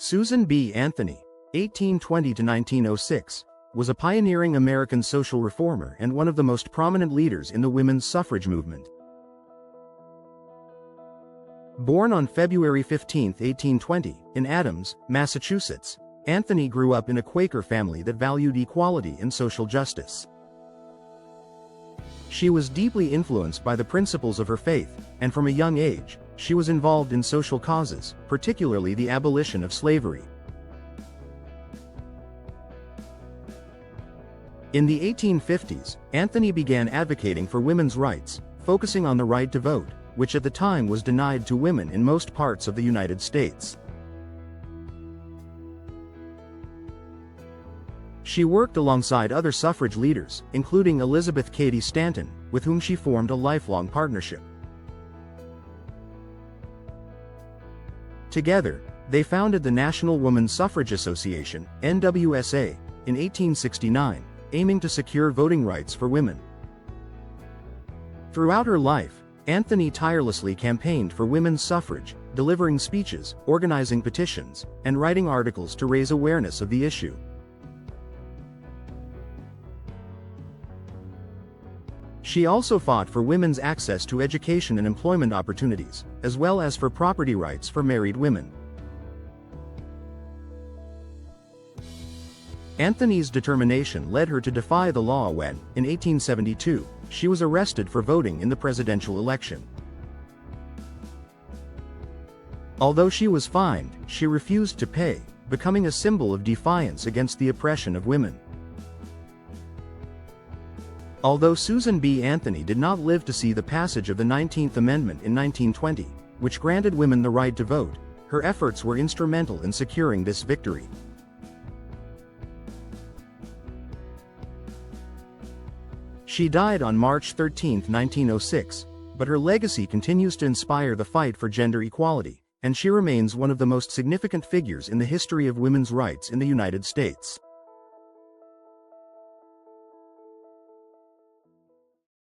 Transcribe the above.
Susan B. Anthony, 1820 to 1906, was a pioneering American social reformer and one of the most prominent leaders in the women's suffrage movement. Born on February 15, 1820, in Adams, Massachusetts, Anthony grew up in a Quaker family that valued equality and social justice. She was deeply influenced by the principles of her faith, and from a young age, she was involved in social causes, particularly the abolition of slavery. In the 1850s, Anthony began advocating for women's rights, focusing on the right to vote, which at the time was denied to women in most parts of the United States. She worked alongside other suffrage leaders, including Elizabeth Cady Stanton, with whom she formed a lifelong partnership. Together, they founded the National Woman Suffrage Association, NWSA, in 1869, aiming to secure voting rights for women. Throughout her life, Anthony tirelessly campaigned for women's suffrage, delivering speeches, organizing petitions, and writing articles to raise awareness of the issue. She also fought for women's access to education and employment opportunities, as well as for property rights for married women. Anthony's determination led her to defy the law when, in 1872, she was arrested for voting in the presidential election. Although she was fined, she refused to pay, becoming a symbol of defiance against the oppression of women. Although Susan B. Anthony did not live to see the passage of the 19th Amendment in 1920, which granted women the right to vote, her efforts were instrumental in securing this victory. She died on March 13, 1906, but her legacy continues to inspire the fight for gender equality, and she remains one of the most significant figures in the history of women's rights in the United States.